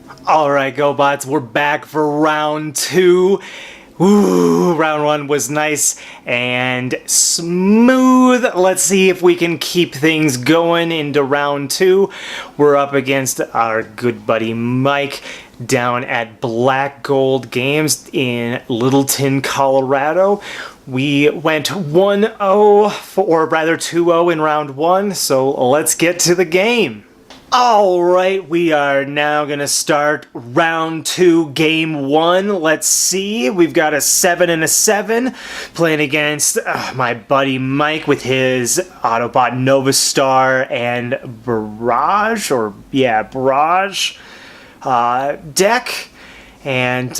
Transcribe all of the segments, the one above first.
Alright, GoBots, we're back for round two. Ooh, round one was nice and smooth. Let's see if we can keep things going into round two. We're up against our good buddy Mike down at Black Gold Games in Littleton, Colorado. We went 1-0, or rather 2-0 in round one, so let's get to the game. Alright, we are now going to start round two, game one. Let's see, we've got a 7 and a 7 playing against my buddy Mike with his Autobot Novastar and Barrage deck. And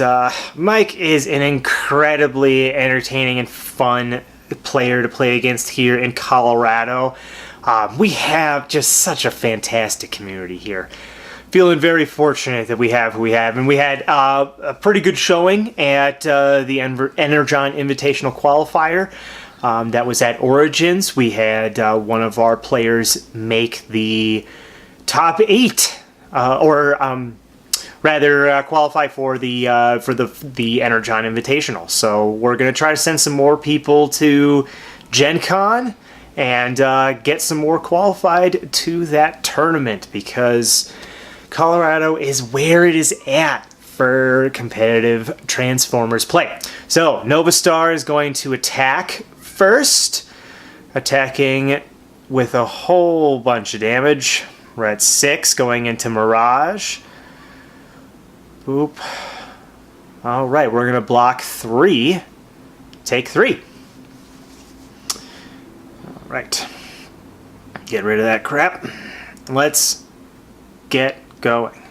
Mike is an incredibly entertaining and fun player to play against here in Colorado. We have just such a fantastic community here. Feeling very fortunate that we have who we have. And we had a pretty good showing at the Energon Invitational Qualifier. That was at Origins. We had one of our players make the top 8, qualify for the Energon Invitational. So we're going to try to send some more people to Gen Con and get some more qualified to that tournament, because Colorado is where it is at for competitive Transformers play. So Novastar is going to attack first, attacking with a whole bunch of damage. We're at 6 going into Mirage. Boop. Alright, we're going to block 3. Take 3. Right. Get rid of that crap. Let's get going.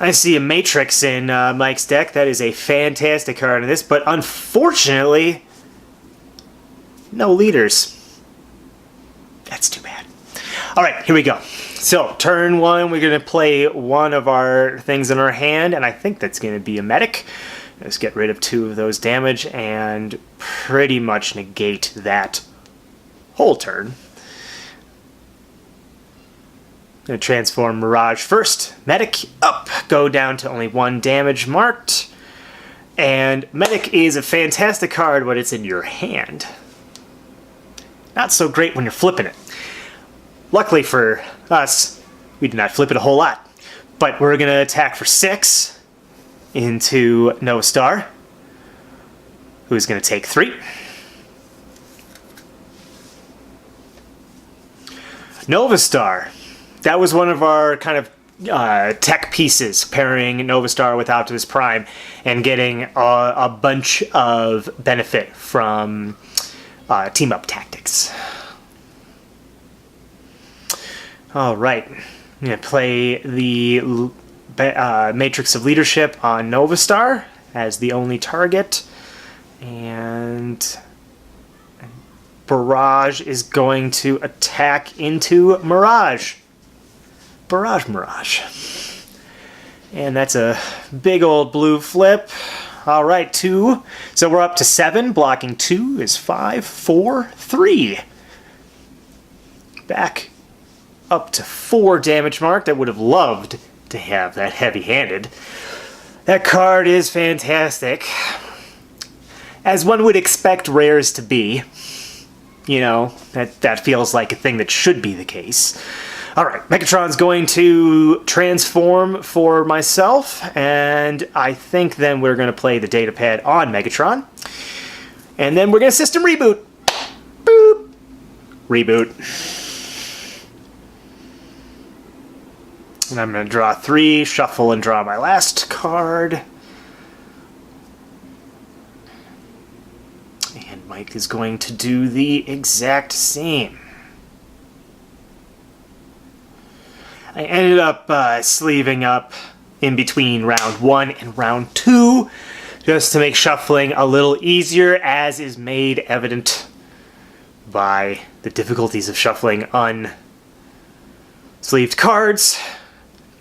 I see a Matrix in Mike's deck. That is a fantastic card in this, but unfortunately, no leaders. That's too bad. Alright, here we go. So, turn 1, we're going to play one of our things in our hand, and I think that's going to be a medic. Let's get rid of 2 of those damage and pretty much negate that whole turn. Gonna transform Mirage first. Medic up. Go down to only 1 damage marked. And Medic is a fantastic card when it's in your hand. Not so great when you're flipping it. Luckily for us, we did not flip it a whole lot. But we're gonna attack for 6. Into Novastar, who's going to take 3. Novastar. That was one of our kind of tech pieces, pairing Novastar with Optimus Prime and getting a bunch of benefit from team-up tactics. Alright, I'm going to play the Matrix of Leadership on Novastar as the only target, and Barrage is going to attack into Mirage. Mirage. And that's a big old blue flip. Alright, 2. So we're up to 7. Blocking 2 is 5, 4, 3. Back up to 4 damage marked. I would have loved to have that heavy-handed. That card is fantastic, as one would expect rares to be. You know, that feels like a thing that should be the case. Alright, Megatron's going to transform for myself, and I think then we're going to play the datapad on Megatron, and then we're going to system reboot. Boop. Reboot. And I'm going to draw 3, shuffle, and draw my last card. And Mike is going to do the exact same. I ended up sleeving up in between round 1 and round 2, just to make shuffling a little easier, as is made evident by the difficulties of shuffling unsleeved cards.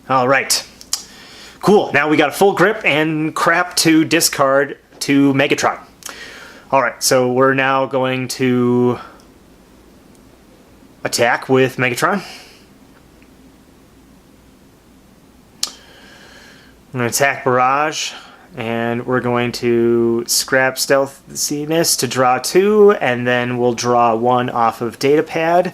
Alright. Cool. Now we got a full grip and crap to discard to Megatron. Alright, so we're now going to attack with Megatron. I'm going to attack Barrage, and we're going to scrap Stealthiness to draw 2, and then we'll draw 1 off of Datapad.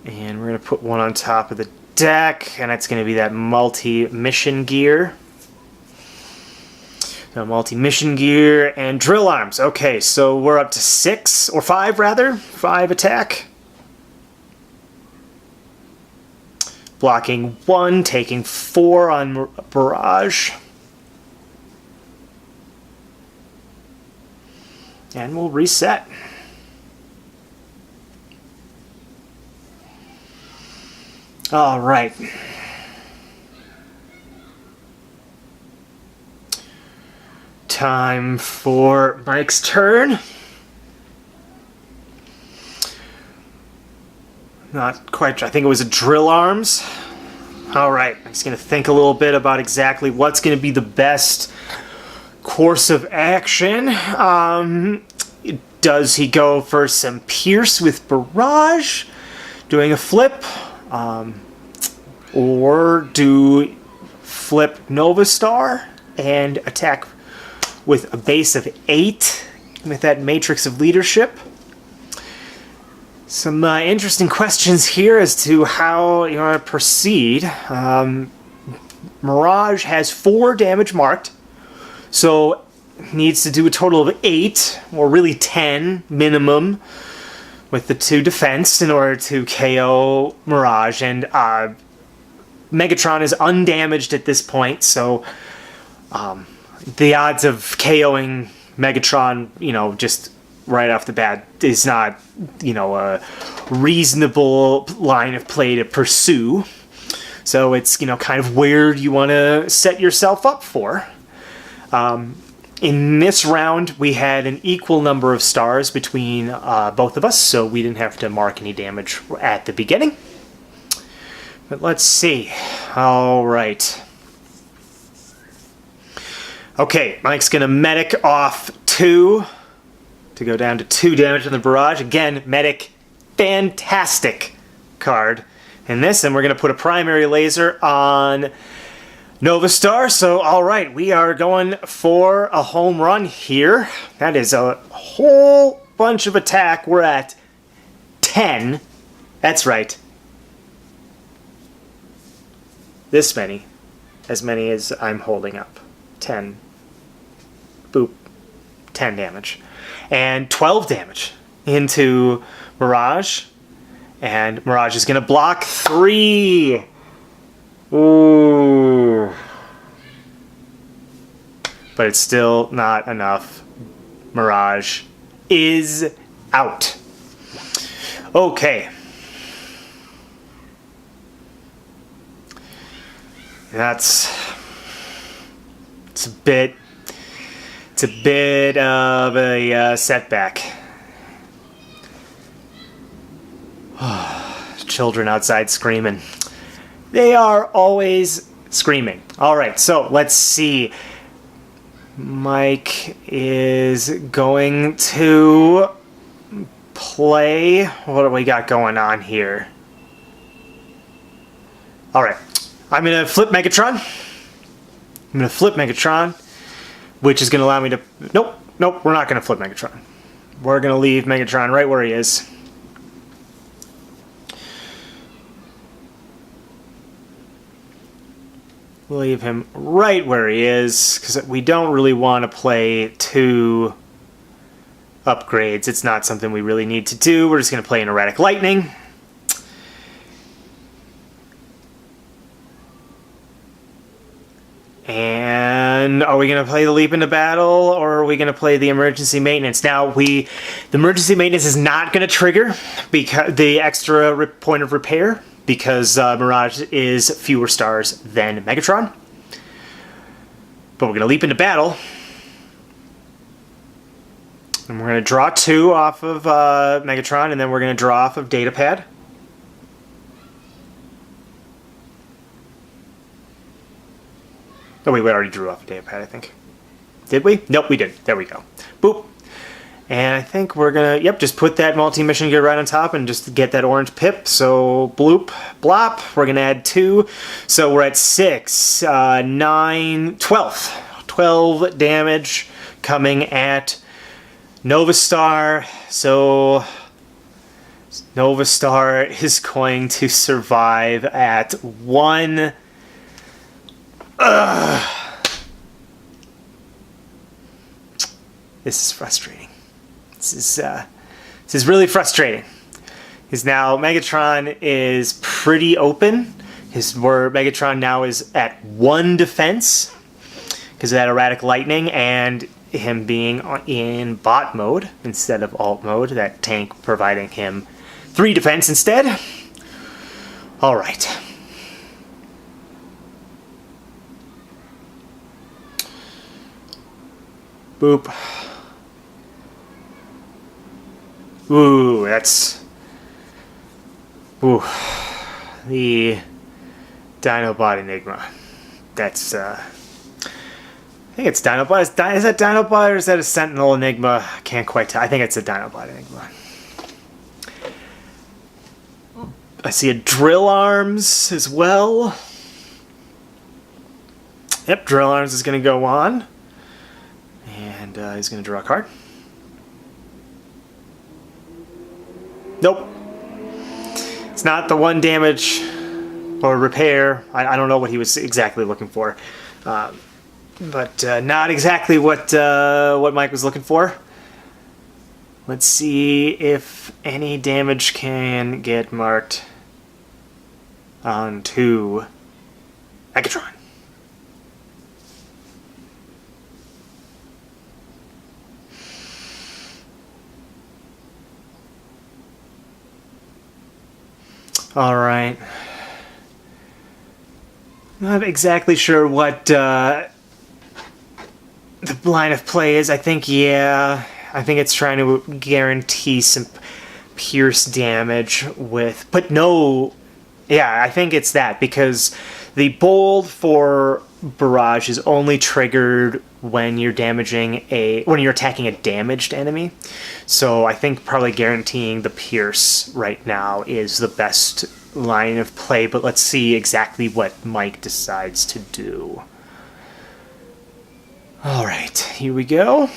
And we're going to put 1 on top of the deck, and that's going to be that multi-mission gear. So multi-mission gear and drill arms. Okay, so we're up to 6, or 5 rather. 5 attack. Blocking 1, taking 4 on Barrage. And we'll reset. All right. Time for Mike's turn. Not quite sure. I think it was a drill arms. All right. I'm just going to think a little bit about exactly what's going to be the best course of action. Does he go for some Pierce with Barrage, doing a flip? Or do flip Nova Star and attack with a base of 8 with that Matrix of Leadership? Some interesting questions here as to how you want to proceed. Mirage has 4 damage marked, so needs to do a total of 8, or really 10 minimum, with the 2 defense in order to KO Mirage. And Megatron is undamaged at this point, so the odds of KOing Megatron, just right off the bat is not, a reasonable line of play to pursue. So it's, kind of where you want to set yourself up for. In this round, we had an equal number of stars between both of us, so we didn't have to mark any damage at the beginning. But let's see. All right. Okay, Mike's going to medic off 2 to go down to 2 damage on the Barrage. Again, medic, fantastic card in this. And we're going to put a primary laser on Nova Star. So, all right, we are going for a home run here. That is a whole bunch of attack. We're at 10. That's right. This many. As many as I'm holding up. 10. Boop. 10 damage. And 12 damage into Mirage. And Mirage is going to block 3. Ooh. But it's still not enough. Mirage is out. Okay. It's a bit of a setback. Children outside screaming. They are always screaming. All right, so let's see. Mike is going to play. What do we got going on here? All right, I'm going to flip Megatron. Which is going to allow me to... Nope, we're not going to flip Megatron. We're going to leave Megatron right where he is. We'll leave him right where he is, because we don't really want to play 2 upgrades. It's not something we really need to do. We're just going to play an Erratic Lightning. And are we going to play the Leap into Battle, or are we going to play the Emergency Maintenance? Now, the Emergency Maintenance is not going to trigger because the extra point of repair, because Mirage is fewer stars than Megatron. But we're going to Leap into Battle. And we're going to draw 2 off of Megatron, and then we're going to draw off of Datapad. Oh wait, we already drew off a Datapad, I think. Did we? Nope, we didn't. There we go. Boop. And I think we're gonna, yep, just put that multi-mission gear right on top and just get that orange pip. So bloop, blop, we're gonna add 2. So we're at 6, 9, 12. 12 damage coming at Nova Star. So Nova Star is going to survive at 1. This is frustrating. This is really frustrating. Because now Megatron is pretty open. Where Megatron now is at 1 defense because of that erratic lightning and him being in bot mode instead of alt mode. That tank providing him 3 defense instead. All right. Boop. Ooh, that's... Ooh. The Dinobot Enigma. That's, I think it's Dinobot. Is that Dinobot or is that a Sentinel Enigma? I can't quite tell. I think it's a Dinobot Enigma. I see a Drill Arms as well. Yep, Drill Arms is going to go on. And he's going to draw a card. Nope. It's not the 1 damage or repair. I don't know what he was exactly looking for. But not exactly what Mike was looking for. Let's see if any damage can get marked onto Megatron. Alright. Not exactly sure what the line of play is. I think it's trying to guarantee some pierce damage with... But no... Yeah, I think it's that, because the bold for barrage is only triggered when you're when you're attacking a damaged enemy. So I think probably guaranteeing the pierce right now is the best line of play, but let's see exactly what Mike decides to do. Alright, here we go.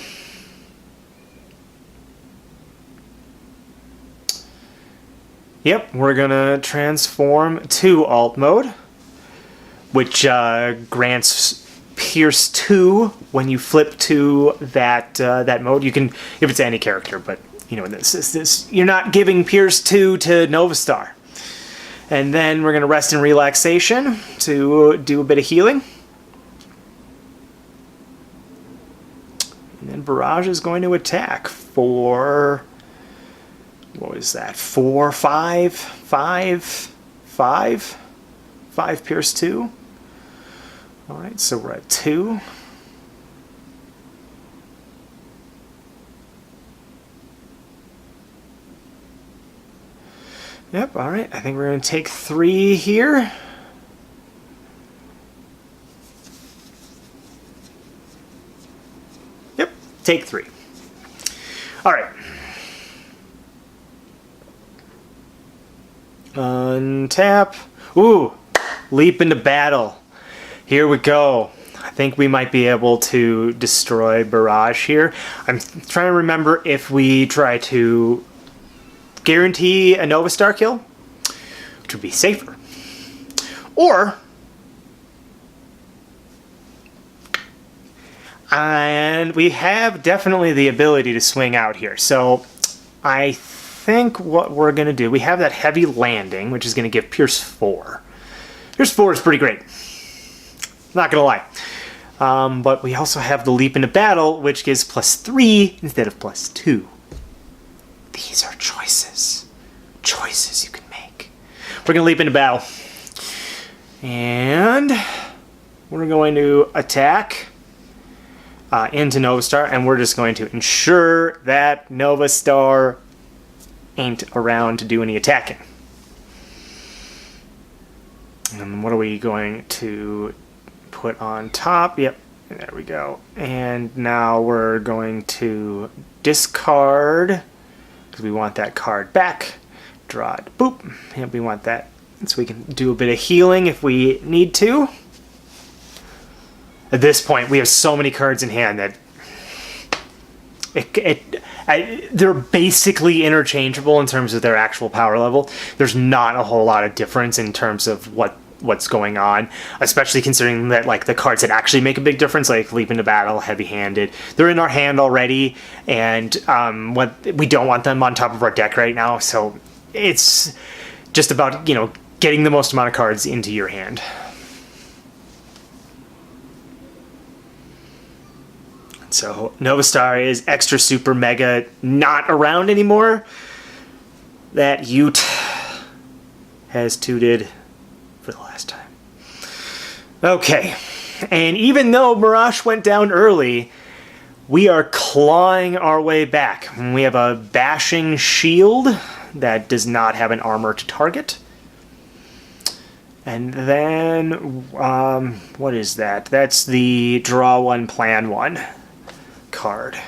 Yep, we're gonna transform to alt mode, which grants Pierce 2 when you flip to that mode. You can, if it's any character, but you know, this you're not giving Pierce 2 to Nova Star. And then we're gonna rest in relaxation to do a bit of healing. And then Barrage is going to attack for... What was that? 4, 5, 5, 5, 5 Pierce 2. Alright, so we're at 2. Yep, alright, I think we're going to take 3 here. Yep, take 3. Alright. Untap. Ooh, leap into battle. Here we go. I think we might be able to destroy Barrage here. I'm trying to remember if we try to guarantee a Nova Star kill, which would be safer. Or, and we have definitely the ability to swing out here. So I think what we're going to do, we have that heavy landing, which is going to give Pierce 4. Pierce 4 is pretty great. Not going to lie. But we also have the leap into battle, which gives +3 instead of +2. These are choices. Choices you can make. We're going to leap into battle. And we're going to attack into Nova Star, and we're just going to ensure that Nova Star ain't around to do any attacking. And what are we going to put on top? Yep, There we go. And now we're going to discard, because we want that card back. Draw it. Boop. And we want that so we can do a bit of healing if we need to. At this point, we have so many cards in hand that they're basically interchangeable in terms of their actual power level. There's not a whole lot of difference in terms of what's going on, especially considering that like the cards that actually make a big difference, like Leap into Battle, Heavy-Handed, they're in our hand already, and we don't want them on top of our deck right now, so it's just about, you know, getting the most amount of cards into your hand. So Nova Star is extra super mega not around anymore. That Ute has tooted for the last time. Okay, and even though Mirage went down early, we are clawing our way back. We have a Bashing Shield that does not have an armor to target. And then, what is that? That's the Draw One, Plan One card.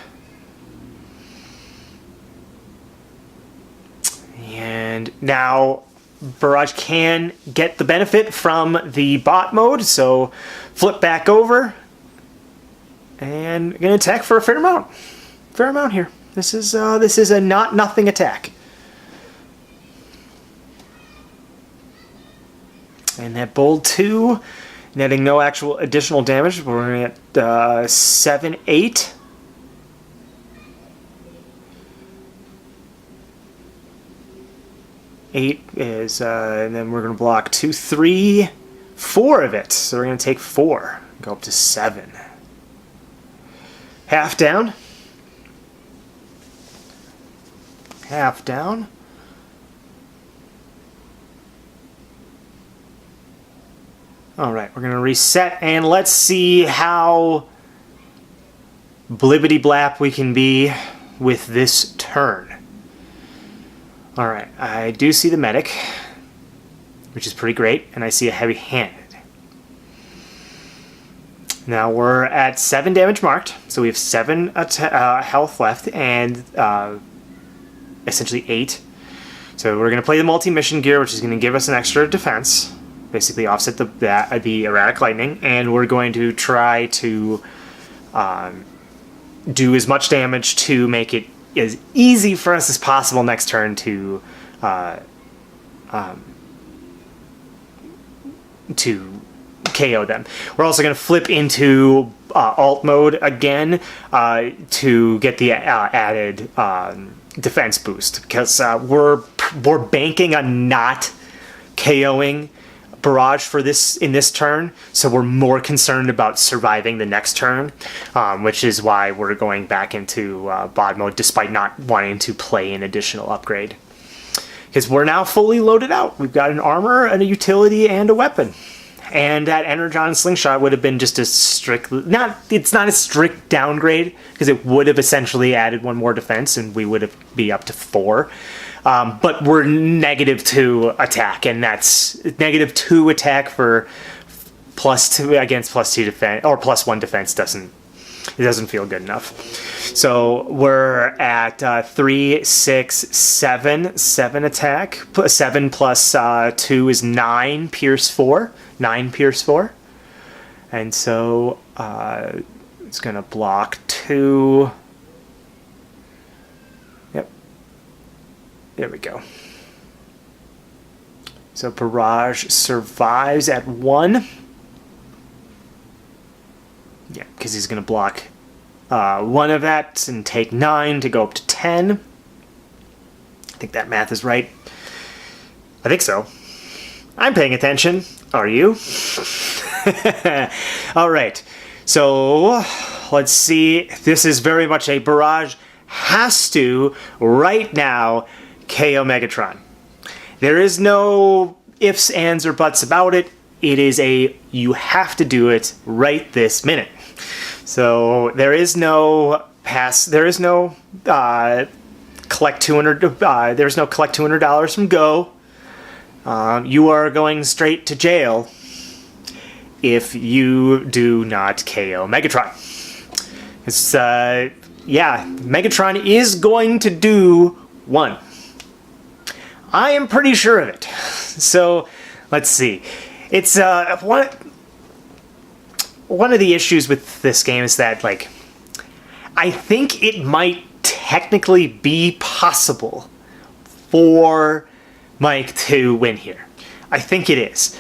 And now Barrage can get the benefit from the bot mode, so flip back over and gonna attack for a fair amount here. This is a not nothing attack. And that Bold 2, netting no actual additional damage. We're at 7-8. Eight is, and then we're going to block 2, 3, 4 of it. So we're going to take 4, go up to 7. Half down. Half down. All right, we're going to reset, and let's see how blibbity blap we can be with this turn. All right, I do see the medic, which is pretty great, and I see a heavy-handed. Now we're at 7 damage marked, so we have 7 health left, and essentially 8. So we're going to play the multi-mission gear, which is going to give us an extra defense, basically offset the erratic lightning, and we're going to try to do as much damage to make it as easy for us as possible next turn to KO them. We're also going to flip into alt mode again to get the added defense boost, because we're banking on not KOing Barrage for this in this turn, so we're more concerned about surviving the next turn, which is why we're going back into bod mode despite not wanting to play an additional upgrade, because we're now fully loaded out. We've got an armor and a utility and a weapon, and that Energon Slingshot would have been just a strict, it's not a strict downgrade, because it would have essentially added 1 more defense and we would be up to 4. But we're -2 attack, and that's -2 attack for +2 against +2 defense, or +1 defense doesn't feel good enough. So we're at 3, 6, 7, 7 attack. 7 plus 2 is 9 pierce 4. 9 pierce 4. And so it's gonna block 2. There we go. So Barrage survives at 1. Yeah, because he's going to block 1 of that and take 9 to go up to 10. I think that math is right. I think so. I'm paying attention. Are you? All right. So let's see. This is very much a Barrage has to right now KO Megatron. There is no ifs, ands, or buts about it. It is a you have to do it right this minute. So there is no pass. There is no collect $200. There's no collect $200 from Go. You are going straight to jail. if you do not KO Megatron. It's, yeah, Megatron is going to do 1. I am pretty sure of it. So, let's see. It's, one of the issues with this game is that, like, I think it might technically be possible for Mike to win here. I think it is,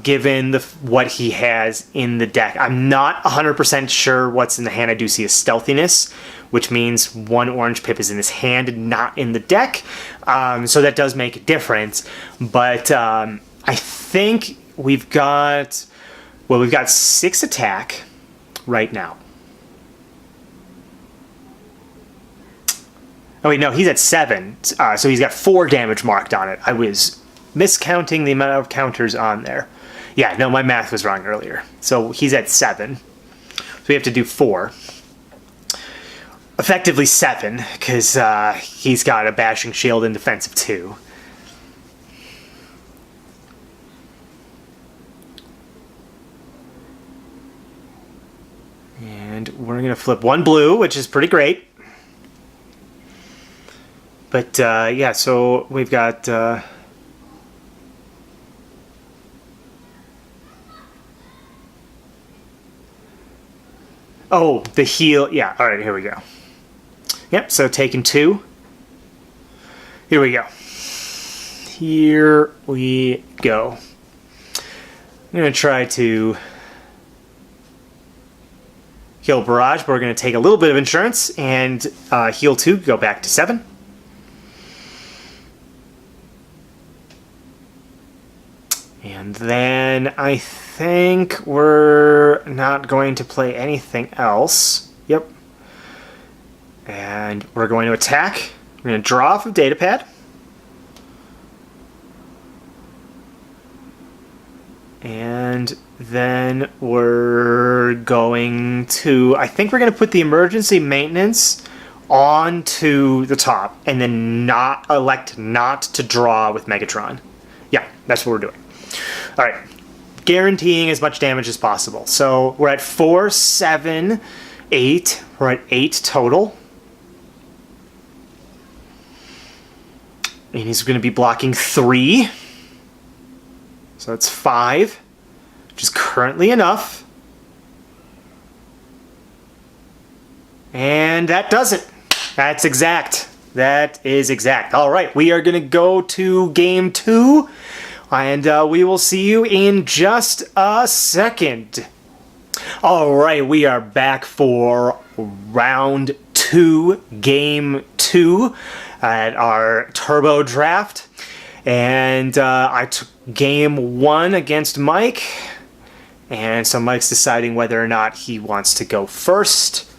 given what he has in the deck. I'm not 100% sure what's in the hand. I do see a stealthiness, which means 1 orange pip is in his hand, not in the deck. So that does make a difference. But I think we've got 6 attack right now. Oh wait, no, he's at 7. So he's got 4 damage marked on it. I was miscounting the amount of counters on there. Yeah, no, my math was wrong earlier. So he's at 7. So we have to do 4. Effectively 7, because he's got a bashing shield and defensive 2. And we're going to flip 1 blue, which is pretty great. But, yeah, so we've got... oh, the heal. Yeah, alright, here we go. Yep, so taking 2. Here we go. Here we go. I'm going to try to heal Barrage, but we're going to take a little bit of insurance and heal 2, go back to 7. And then I think we're not going to play anything else. Yep. And we're going to attack. We're going to draw off of Datapad. And then we're going to... I think we're going to put the emergency maintenance onto the top and then elect not to draw with Megatron. Yeah, that's what we're doing. Alright, guaranteeing as much damage as possible. So we're at 4, 7, 8. We're at 8 total. And he's going to be blocking 3. So that's 5, which is currently enough. And that does it. That's exact. That is exact. Alright, we are going to go to game 2. And we will see you in just a second. Alright, we are back for round 2, game 2 at our turbo draft. And I took game 1 against Mike. And so Mike's deciding whether or not he wants to go first.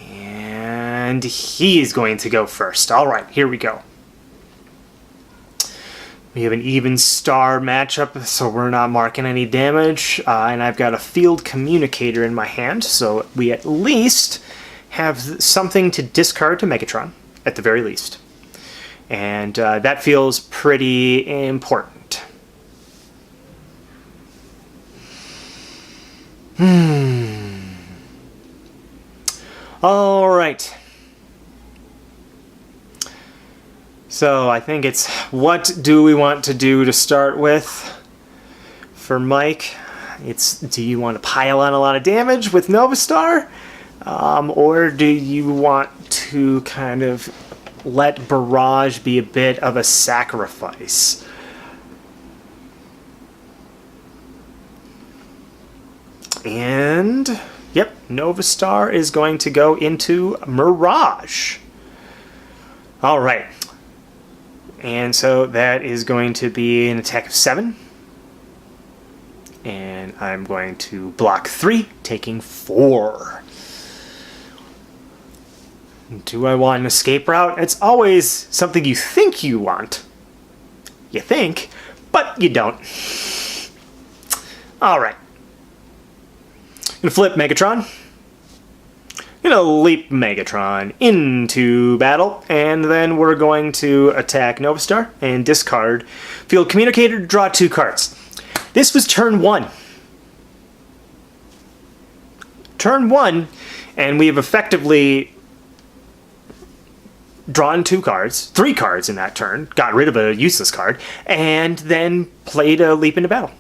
And he is going to go first. Alright, here we go. We have an even star matchup, so we're not marking any damage. And I've got a field communicator in my hand, so we at least have something to discard to Megatron, at the very least. And that feels pretty important. Alright. So I think it's what do we want to do to start with for Mike. It's do you want to pile on a lot of damage with Nova Star? Or do you want to kind of let Barrage be a bit of a sacrifice? And, yep, Nova Star is going to go into Mirage. Alright. And so that is going to be an attack of 7. And I'm going to block 3, taking 4. Do I want an escape route? It's always something you think you want. You think, but you don't. Alright. Gonna flip Megatron. Gonna leap Megatron into battle, and then we're going to attack Nova Star and discard Field Communicator to draw 2 cards. This was turn 1. Turn 1, and we have effectively drawn 2 cards, 3 cards in that turn, got rid of a useless card, and then played a leap into battle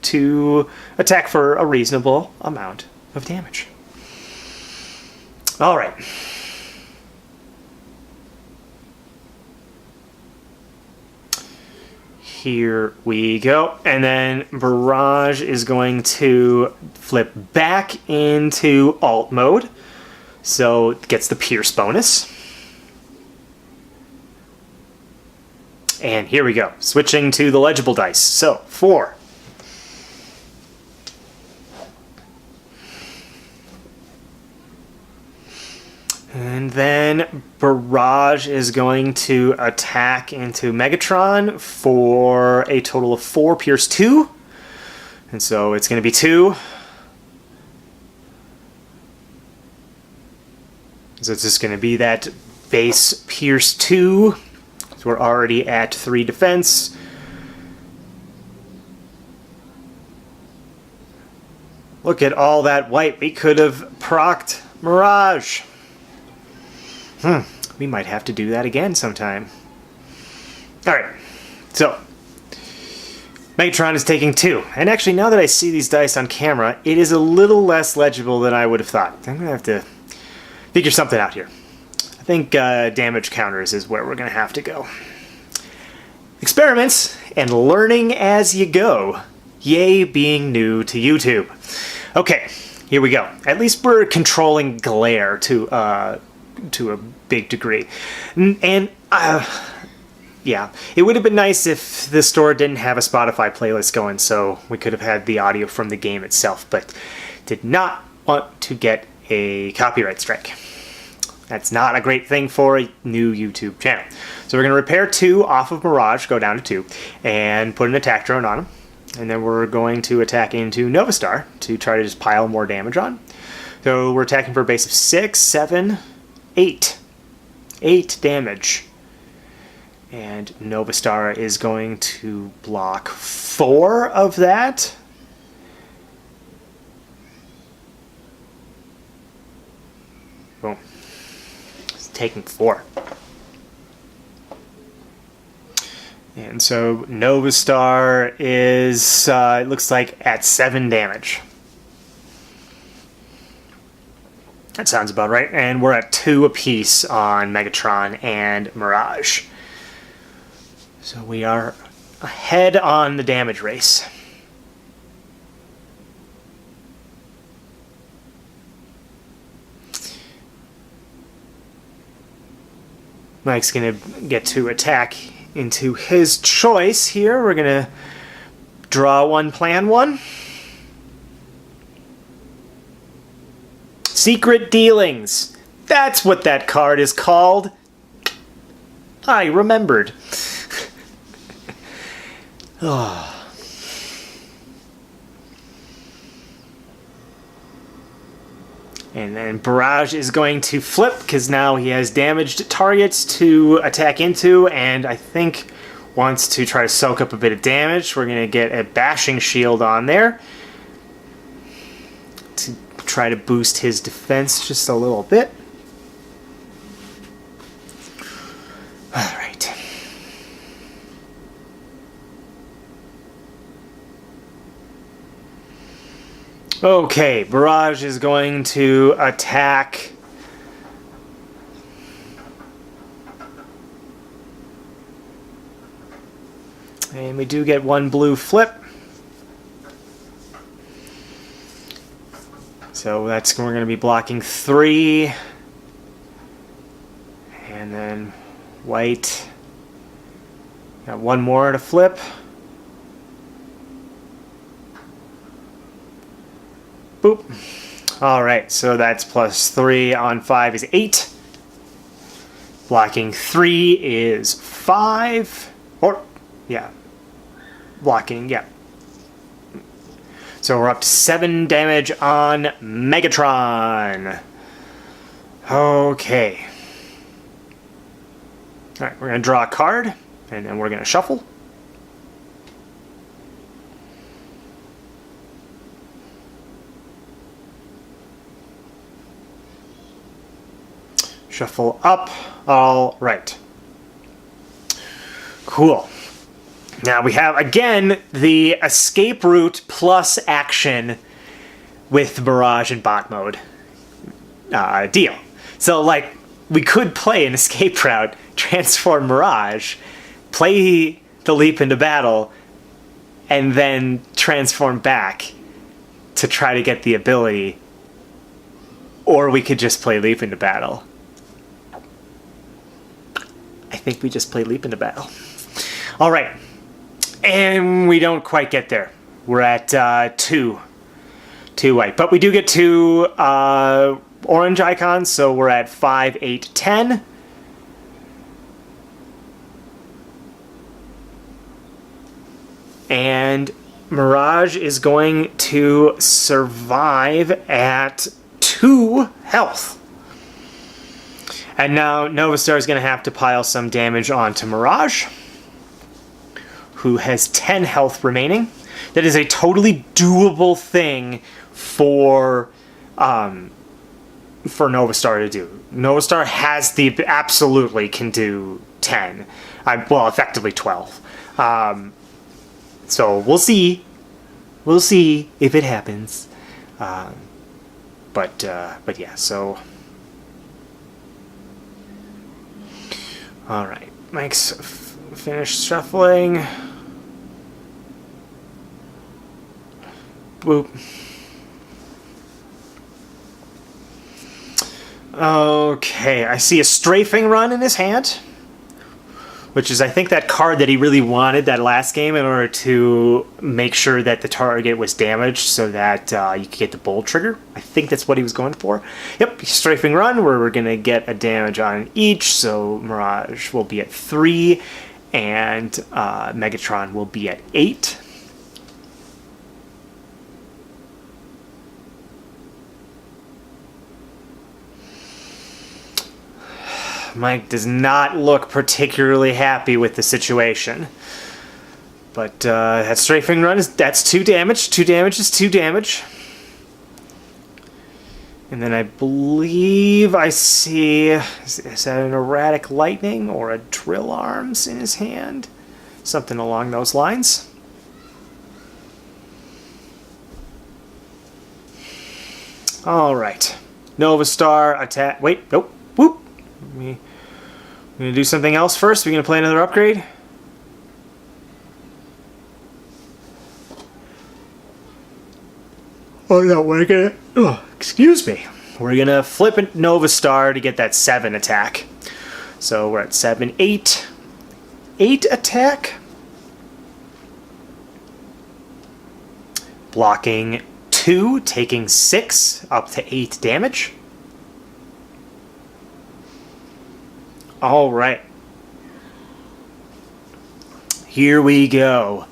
to attack for a reasonable amount of damage. All right. Here we go. And then Barrage is going to flip back into alt mode. So it gets the Pierce bonus. And here we go. Switching to the legible dice. So 4. And then Barrage is going to attack into Megatron for a total of 4, Pierce 2. And so it's going to be 2. So it's just going to be that base Pierce 2. So we're already at 3 defense. Look at all that white. We could have procced Mirage. We might have to do that again sometime. Alright, so Megatron is taking 2. And actually, now that I see these dice on camera, it is a little less legible than I would have thought. I'm going to have to figure something out here. I think damage counters is where we're going to have to go. Experiments and learning as you go. Yay, being new to YouTube. Okay, here we go. At least we're controlling glare to a big degree. And yeah, it would have been nice if the store didn't have a Spotify playlist going, so we could have had the audio from the game itself, but did not want to get a copyright strike. That's not a great thing for a new YouTube channel. So we're going to repair 2 off of Mirage, go down to 2, and put an attack drone on him. And then we're going to attack into Nova Star to try to just pile more damage on. So we're attacking for a base of 6, 7, 8. 8 damage. And Nova Star is going to block 4 of that. Boom. It's taking 4. And so Nova Star is, it looks like, at 7 damage. That sounds about right. And we're at 2 apiece on Megatron and Mirage. So we are ahead on the damage race. Mike's going to get to attack into his choice here. We're going to draw 1, plan 1. Secret Dealings. That's what that card is called. I remembered. Oh. And then Barrage is going to flip because now he has damaged targets to attack into, and I think wants to try to soak up a bit of damage. We're going to get a bashing shield on there to try to boost his defense just a little bit. All right. Okay, Barrage is going to attack and we do get 1 blue flip. So that's, we're going to be blocking 3. And then white. Got 1 more to flip. Boop. Alright, so that's plus 3 on 5 is 8. Blocking 3 is 5. Or, yeah. Blocking, yeah. So we're up to 7 damage on Megatron. Okay. Alright, we're going to draw a card, and then we're going to shuffle. Shuffle up. All right. Cool. Now we have, again, the escape route plus action with Mirage and bot mode deal. So, like, we could play an escape route, transform Mirage, play the leap into battle, and then transform back to try to get the ability. Or we could just play leap into battle. I think we just play leap into battle. All right. And we don't quite get there. We're at 2 white. But we do get 2 orange icons, so we're at 5, 8, 10. And Mirage is going to survive at 2 health. And now Novastar is going to have to pile some damage onto Mirage, who has 10 health remaining. That is a totally doable thing for Novastar to do. Novastar has the absolutely can do 10. Well, effectively 12. So we'll see. We'll see if it happens. But yeah. So all right, Mike's finished shuffling. Boop. Okay, I see a strafing run in his hand, which is, I think, that card that he really wanted that last game in order to make sure that the target was damaged so that you could get the bold trigger. I think that's what he was going for. Yep, strafing run, where we're going to get a damage on each, so Mirage will be at 3, and Megatron will be at 8. Mike does not look particularly happy with the situation. But that strafing run that's 2 damage. 2 damage is 2 damage. And then I believe I see, is that an erratic lightning or a drill arms in his hand? Something along those lines. All right. Novastar attack. Wait, nope. Whoop. We're going to do something else first. We're going to play another upgrade. Oh no, we're going to... Oh, excuse me. We're going to flip a Novastar to get that 7 attack. So we're at 7, 8. 8 attack. Blocking 2, taking 6, up to 8 damage. All right. Here we go.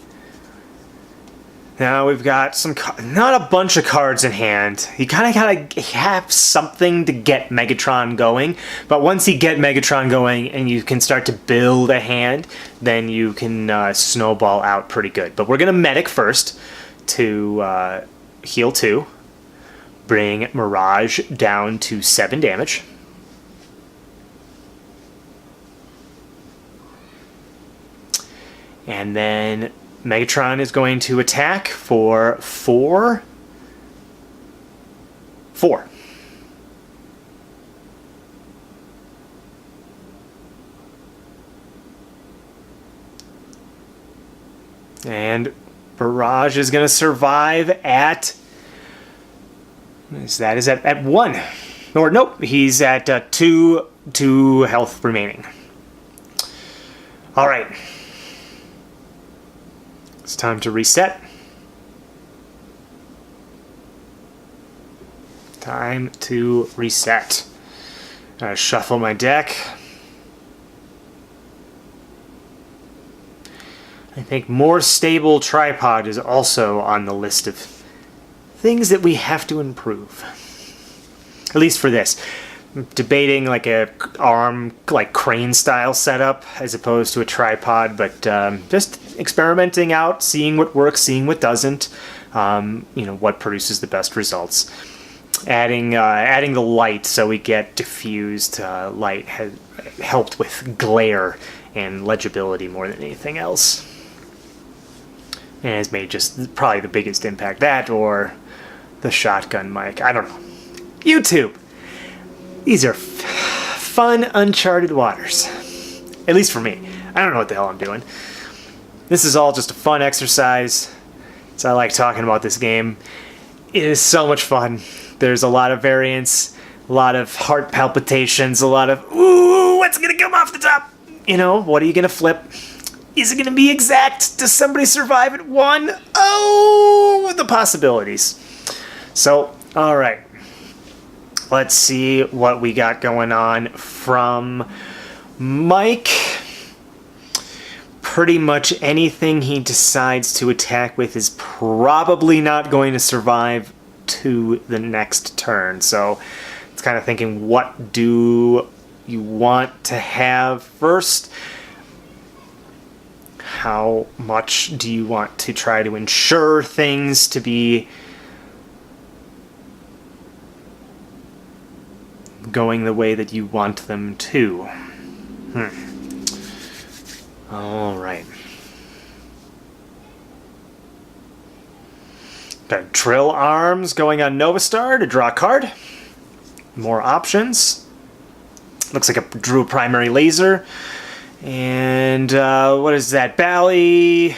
Now we've got some, not a bunch of cards in hand. You kind of gotta have something to get Megatron going. But once you get Megatron going and you can start to build a hand, then you can snowball out pretty good. But we're gonna medic first to heal 2. Bring Mirage down to 7 damage. And then Megatron is going to attack for 4. 4. And Barrage is going to survive at... Is at 1. Or nope, he's at 2 health remaining. All right. It's time to reset. Time to reset. Gotta shuffle my deck. I think more stable tripod is also on the list of things that we have to improve. At least for this. I'm debating like a arm, like crane style setup as opposed to a tripod, but just experimenting out, seeing what works, seeing what doesn't, what produces the best results. adding the light so we get diffused light has helped with glare and legibility more than anything else. And has made just probably the biggest impact. That or the shotgun mic. I don't know. YouTube! These are fun, uncharted waters. At least for me. I don't know what the hell I'm doing. This is all just a fun exercise. So I like talking about this game. It is so much fun. There's a lot of variance, a lot of heart palpitations, a lot of, ooh, what's gonna come off the top? You know, what are you gonna flip? Is it gonna be exact? Does somebody survive at one? Oh, the possibilities. So, all right. Let's see what we got going on from Mike. Pretty much anything he decides to attack with is probably not going to survive to the next turn. So it's kind of thinking, what do you want to have first? How much do you want to try to ensure things to be going the way that you want them to? All right. Got Drill Arms going on Novastar to draw a card. More options. Looks like a drew primary laser. And what is that? Battle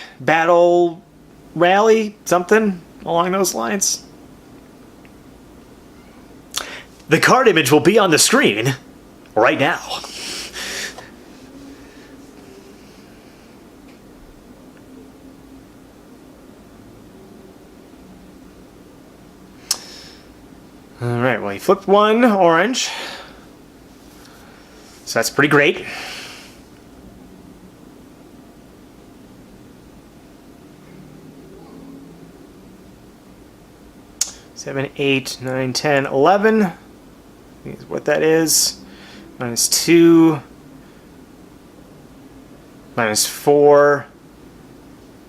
Rally? Something along those lines. The card image will be on the screen right now. Alright, well, he flipped one orange. So that's pretty great. Seven, 8, 9, 10, 11. Is what that is. -2. -4.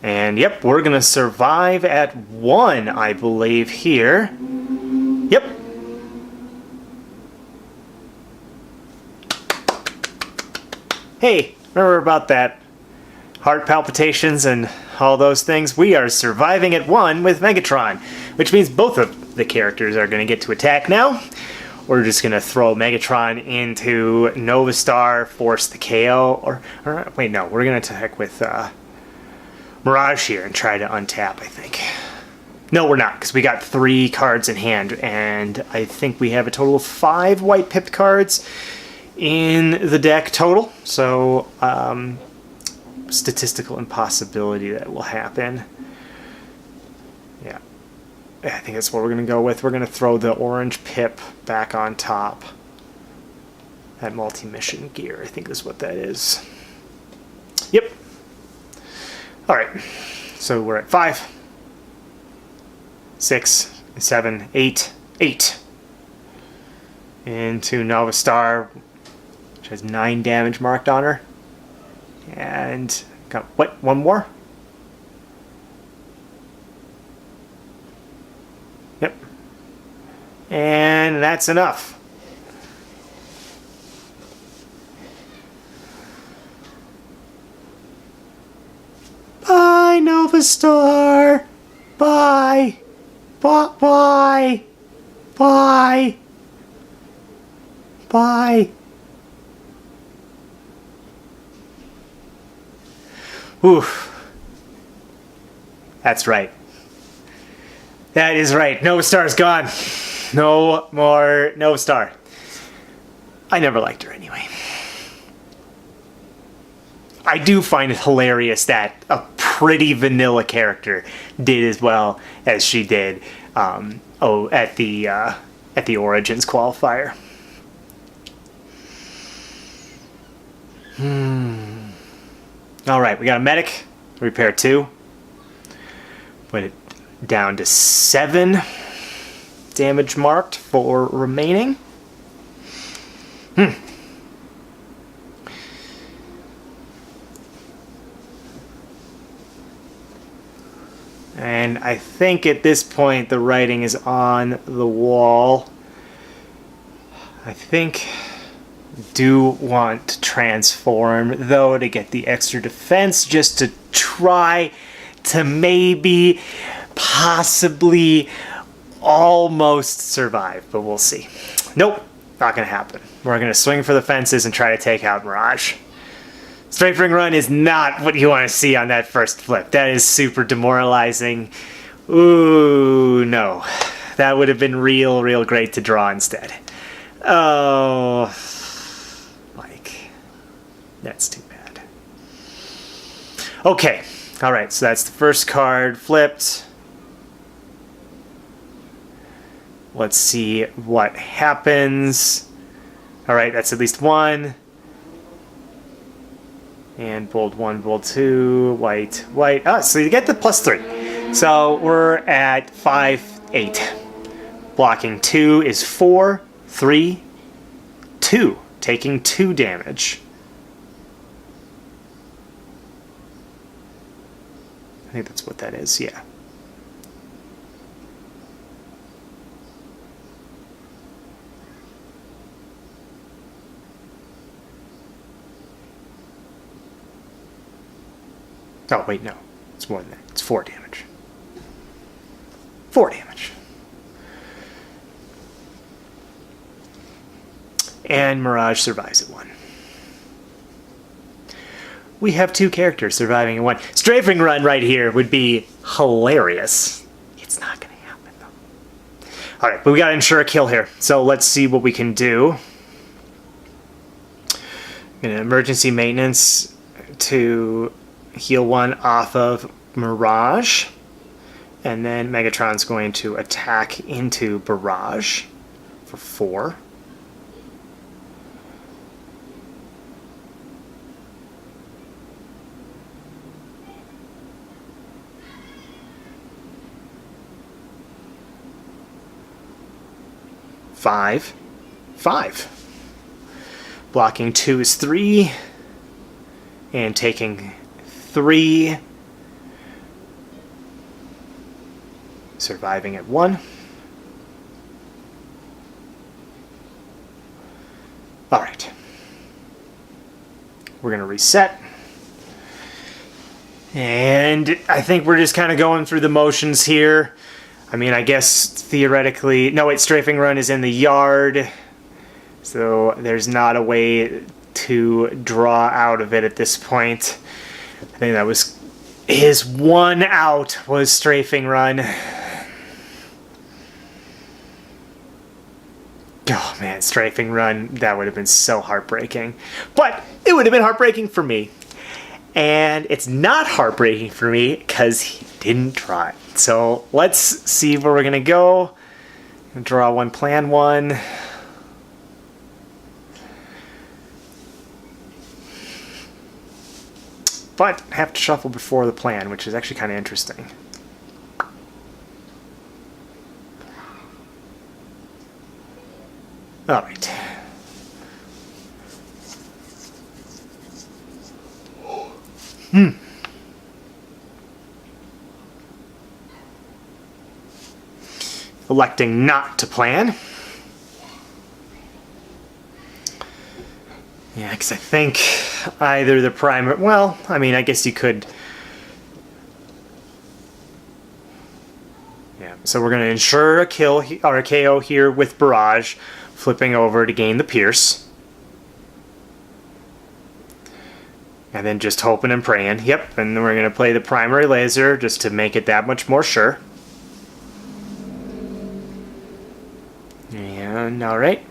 And yep, we're gonna survive at 1, I believe, here. Yep. Hey, remember about that heart palpitations and all those things? We are surviving at 1 with Megatron, which means both of the characters are going to get to attack now. We're just going to throw Megatron into Novastar, force the KO, or wait, no, we're going to attack with Mirage here and try to untap, I think. No, we're not, because we got 3 cards in hand, and I think we have a total of 5 white pipped cards in the deck total, so statistical impossibility that will happen. Yeah, I think that's what we're going to go with. We're going to throw the orange pip back on top. That multi-mission gear, I think is what that is. Yep. Alright, so we're at 5, 6, 7, 8, 8. Into Novastar, which has 9 damage marked on her. And got, what, 1 more? Yep. And that's enough. Bye, Novastar. Bye. Bye. Bye. Bye. Oof. That's right. That is right. Novastar's gone. No more Novastar. I never liked her anyway. I do find it hilarious that a pretty vanilla character did as well as she did at the Origins qualifier. Alright, we got a medic, repair 2. Put it down to 7 damage marked for remaining. And I think at this point the writing is on the wall. I think do want to transform though to get the extra defense, just to try to maybe possibly almost survive, but we'll see. Nope, not gonna happen. We're gonna swing for the fences and try to take out Mirage. Strafing run is not what you want to see on that first flip. That is super demoralizing. Ooh, no. That would have been real great to draw instead. Oh, like, that's too bad. Okay, all right, so that's the first card flipped. Let's see what happens. All right, that's at least one. And bold 1, bold 2, white, white. Ah, so you get the +3. So we're at 5, 8. Blocking 2 is 4, 3, 2. Taking 2 damage. I think that's what that is, yeah. Oh, wait, no. It's more than that. It's 4 damage. 4 damage. And Mirage survives at 1. We have 2 characters surviving at 1. Strafing run right here would be hilarious. It's not going to happen, though. Alright, but we got to ensure a kill here. So let's see what we can do. Gonna emergency maintenance to heal 1 off of Mirage. And then Megatron's going to attack into Barrage for 4. Five. Blocking 2 is 3. And taking 3. Surviving at 1. Alright. We're going to reset. And I think we're just kind of going through the motions here. I mean, I guess theoretically... No, wait, Strafing Run is in the yard. So there's not a way to draw out of it at this point. I think that was his 1 out, was Strafing Run. Oh man, Strafing Run, that would have been so heartbreaking. But it would have been heartbreaking for me. And it's not heartbreaking for me because he didn't try. So let's see where we're going to go. Draw 1, plan 1. But have to shuffle before the plan, which is actually kind of interesting. All right. Electing not to plan. Yeah, because I think either the primary... Well, I mean, I guess you could... Yeah, so we're going to ensure a kill or a KO here with Barrage, flipping over to gain the Pierce. And then just hoping and praying. Yep, and then we're going to play the primary laser just to make it that much more sure. And alright.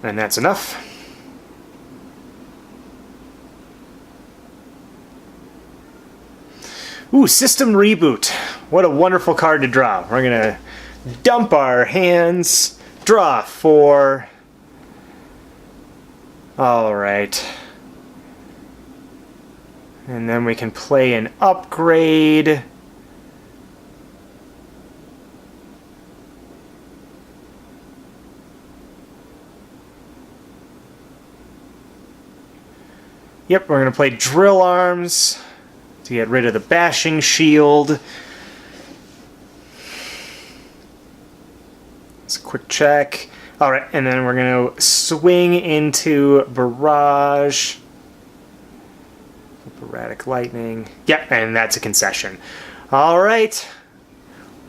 And that's enough. Ooh, System Reboot. What a wonderful card to draw. We're going to dump our hands, draw 4. Alright. And then we can play an upgrade. Yep, we're going to play Drill Arms. to get rid of the bashing shield. It's a quick check. Alright, and then we're going to swing into Barrage. Erratic Lightning. Yep, and that's a concession. Alright.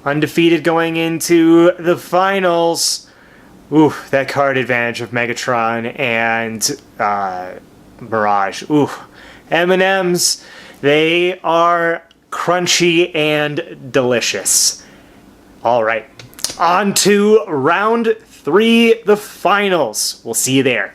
Undefeated going into the finals. Ooh, that card advantage of Megatron and Barrage. Ooh, M&M's. They are crunchy and delicious. Alright. On to round 3, the finals. We'll see you there.